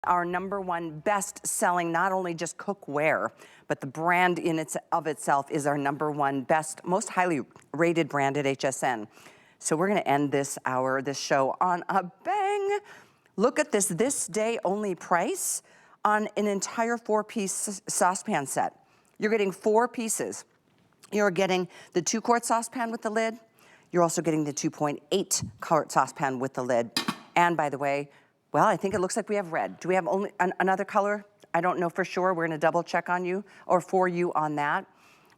Our #1 best-selling, not only just cookware, but the brand of itself is our #1 best, most highly rated brand at HSN. So we're gonna end this show on a bang. Look at this day only price on an entire 4-piece saucepan set. You're getting 4 pieces. You're getting the 2-quart saucepan with the lid. You're also getting the 2.8-quart saucepan with the lid. And by the way, well, I think it looks like we have red. Do we have only another color? I don't know for sure. We're gonna double check on you or for you on that.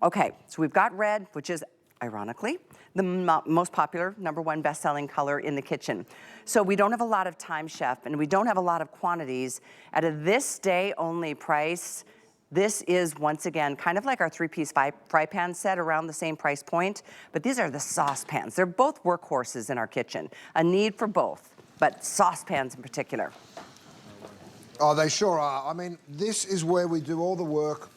Okay, so we've got red, which is ironically the most popular, #1 best-selling color in the kitchen. So we don't have a lot of time, chef, and we don't have a lot of quantities. At a this day only price, this is, once again, kind of like our 3-piece fry pan set, around the same price point, but these are the saucepans. They're both workhorses in our kitchen, a need for both, but saucepans in particular. Oh, they sure are. I mean, this is where we do all the work,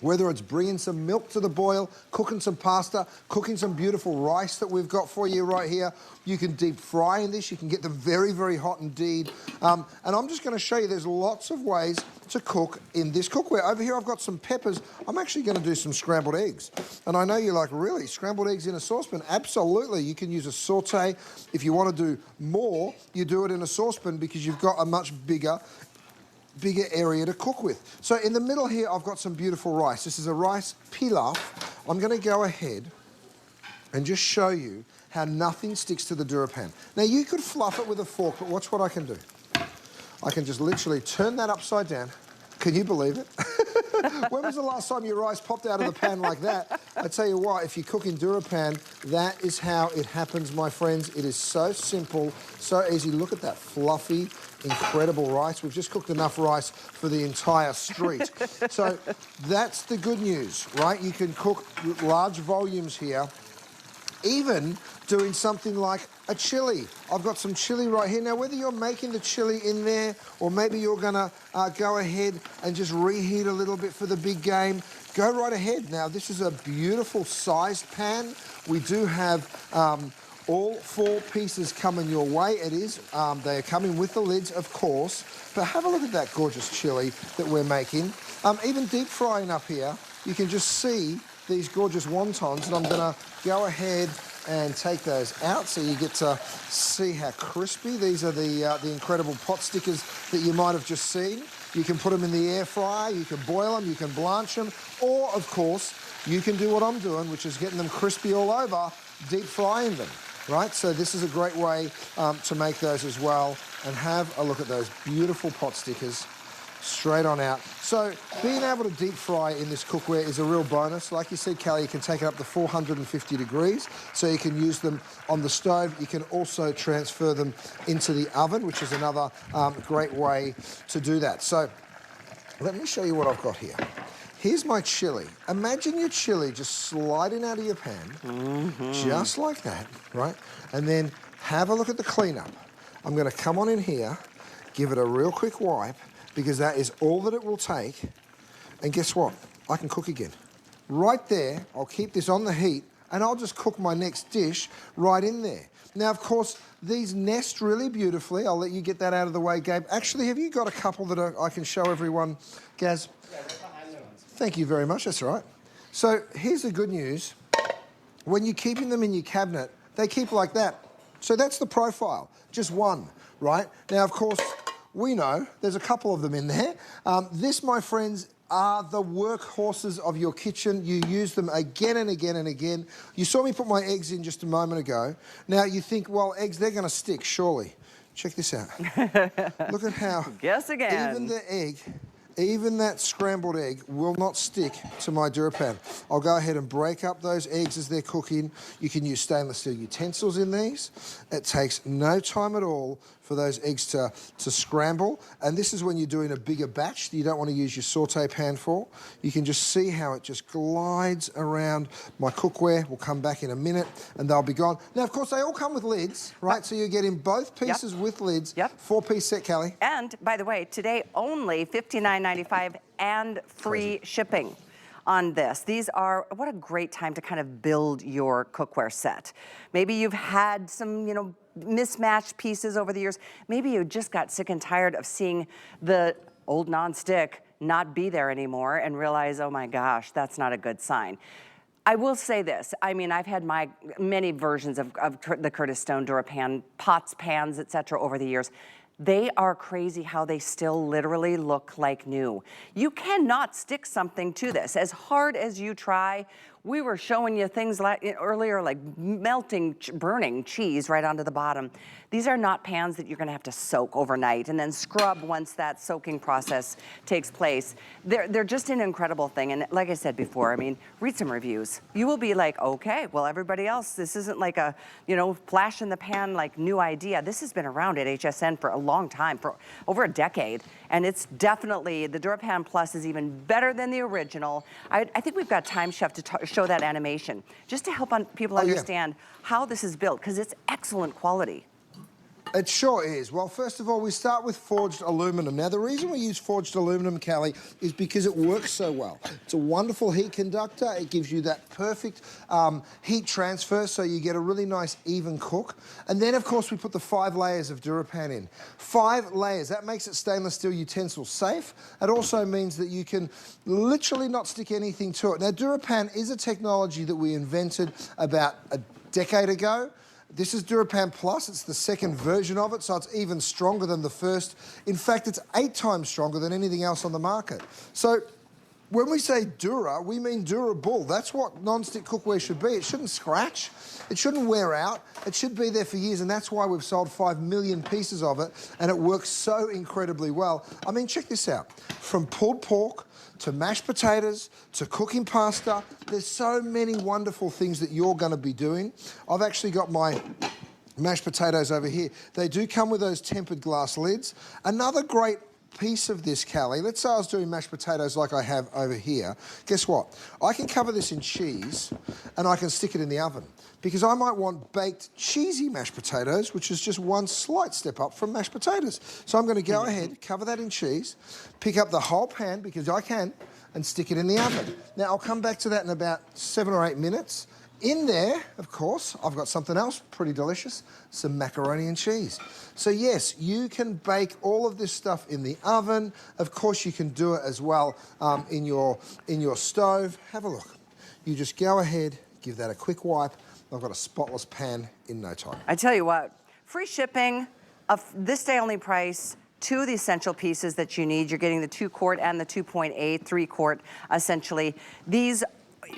whether it's bringing some milk to the boil, cooking some pasta, cooking some beautiful rice that we've got for you right here. You can deep fry in this. You can get them very, very hot indeed. And I'm just going to show you there's lots of ways to cook in this cookware. Over here I've got some peppers. I'm actually going to do some scrambled eggs. And I know you're like, really? Scrambled eggs in a saucepan? Absolutely. You can use a saute. If you want to do more, you do it in a saucepan because you've got a much bigger area to cook with. So in the middle here, I've got some beautiful rice. This is a rice pilaf. I'm going to go ahead and just show you how nothing sticks to the DuraPan. Now, you could fluff it with a fork, but watch what I can do. I can just literally turn that upside down. Can you believe it? When was the last time your rice popped out of the pan like that? I tell you what, if you cook in DuraPan, that is how it happens, my friends. It is so simple, so easy. Look at that fluffy, incredible rice. We've just cooked enough rice for the entire street. So that's the good news, right? You can cook large volumes here, even doing something like a chili. I've got some chili right here. Now, whether you're making the chili in there or maybe you're gonna go ahead and just reheat a little bit for the big game, go right ahead. Now, this is a beautiful sized pan. We do have all 4 pieces coming your way. It is, they are coming with the lids, of course, but have a look at that gorgeous chili that we're making. Even deep frying up here, you can just see these gorgeous wontons, and I'm gonna go ahead and take those out so you get to see how crispy. These are the incredible pot stickers that you might have just seen. You can put them in the air fryer, you can boil them, you can blanch them, or, of course, you can do what I'm doing, which is getting them crispy all over, deep frying them, right? So this is a great way to make those as well. And have a look at those beautiful pot stickers straight on out. So being able to deep fry in this cookware is a real bonus. Like you said, Callie, you can take it up to 450 degrees, so you can use them on the stove. You can also transfer them into the oven, which is another great way to do that. So let me show you what I've got here. Here's my chili. Imagine your chili just sliding out of your pan, just like that, right? And then have a look at the cleanup. I'm gonna come on in here, give it a real quick wipe, because that is all that it will take. And guess what? I can cook again. Right there, I'll keep this on the heat, and I'll just cook my next dish right in there. Now, of course, these nest really beautifully. I'll let you get that out of the way, Gabe. Actually, have you got a couple that I can show everyone, Gaz? Yeah, right behind the ones. Thank you very much, that's all right. So here's the good news. When you're keeping them in your cabinet, they keep like that. So that's the profile, just one, right? Now, of course, we know there's a couple of them in there. This, my friends, are the workhorses of your kitchen. You use them again and again and again. You saw me put my eggs in just a moment ago. Now you think, well, eggs, they're gonna stick, surely. Check this out. Look at how Guess again. even the egg, even that scrambled egg will not stick to my DuraPan. I'll go ahead and break up those eggs as they're cooking. You can use stainless steel utensils in these. It takes no time at all for those eggs to scramble. And this is when you're doing a bigger batch that you don't want to use your saute pan for. You can just see how it just glides around my cookware. We'll come back in a minute and they'll be gone. Now, of course, they all come with lids, right? So you're getting both pieces with lids. 4-piece set, Callie. And by the way, today only $59.95 and free shipping. on this. These are, what a great time to kind of build your cookware set. Maybe you've had some, mismatched pieces over the years. Maybe you just got sick and tired of seeing the old nonstick not be there anymore and realize, oh my gosh, that's not a good sign. I will say this, I mean, I've had many versions of the Curtis Stone DuraPan pots, pans, etc. over the years. They are crazy how they still literally look like new. You cannot stick something to this. As hard as you try, we were showing you things earlier like melting, burning cheese right onto the bottom. These are not pans that you're gonna have to soak overnight and then scrub once that soaking process takes place. They're just an incredible thing. And like I said before, I mean, read some reviews. You will be like, okay, well, everybody else, this isn't like a, flash in the pan, like new idea. This has been around at HSN for a long time, for over a decade. And it's definitely, the DuraPan Plus is even better than the original. I think we've got Time Chef to show that animation, just to help people understand how this is built, because it's excellent quality. It sure is. Well, first of all, we start with forged aluminum. Now, the reason we use forged aluminum, Callie, is because it works so well. It's a wonderful heat conductor. It gives you that perfect heat transfer, so you get a really nice even cook. And then, of course, we put the 5 layers of DuraPan in. 5 layers. That makes it stainless steel utensil safe. It also means that you can literally not stick anything to it. Now, DuraPan is a technology that we invented about a decade ago. This is DuraPan Plus. It's the second version of it, so it's even stronger than the first. In fact, it's 8 times stronger than anything else on the market. So when we say Dura, we mean durable. That's what non-stick cookware should be. It shouldn't scratch. It shouldn't wear out. It should be there for years, and that's why we've sold 5 million pieces of it, and it works so incredibly well. I mean, check this out. From pulled pork to mashed potatoes, to cooking pasta. There's so many wonderful things that you're going to be doing. I've actually got my mashed potatoes over here. They do come with those tempered glass lids. Another great piece of this, Callie, let's say I was doing mashed potatoes like I have over here. Guess what? I can cover this in cheese and I can stick it in the oven, because I might want baked cheesy mashed potatoes, which is just one slight step up from mashed potatoes. So I'm going to go ahead, cover that in cheese, pick up the whole pan, because I can, and stick it in the oven. Now, I'll come back to that in about 7 or 8 minutes. In there, of course, I've got something else pretty delicious, some macaroni and cheese. So yes, you can bake all of this stuff in the oven. Of course, you can do it as well in your stove. Have a look. You just go ahead, give that a quick wipe. I've got a spotless pan in no time. I tell you what, free shipping, this day only price, 2 of the essential pieces that you need. You're getting the 2-quart and the 2.8, 3-quart, essentially. These,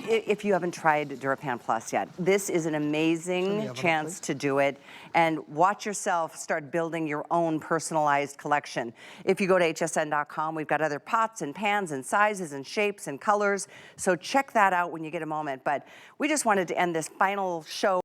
if you haven't tried DuraPan Plus yet, this is an amazing chance to do it, and watch yourself start building your own personalized collection. If you go to hsn.com, we've got other pots and pans and sizes and shapes and colors, so check that out when you get a moment. But we just wanted to end this final show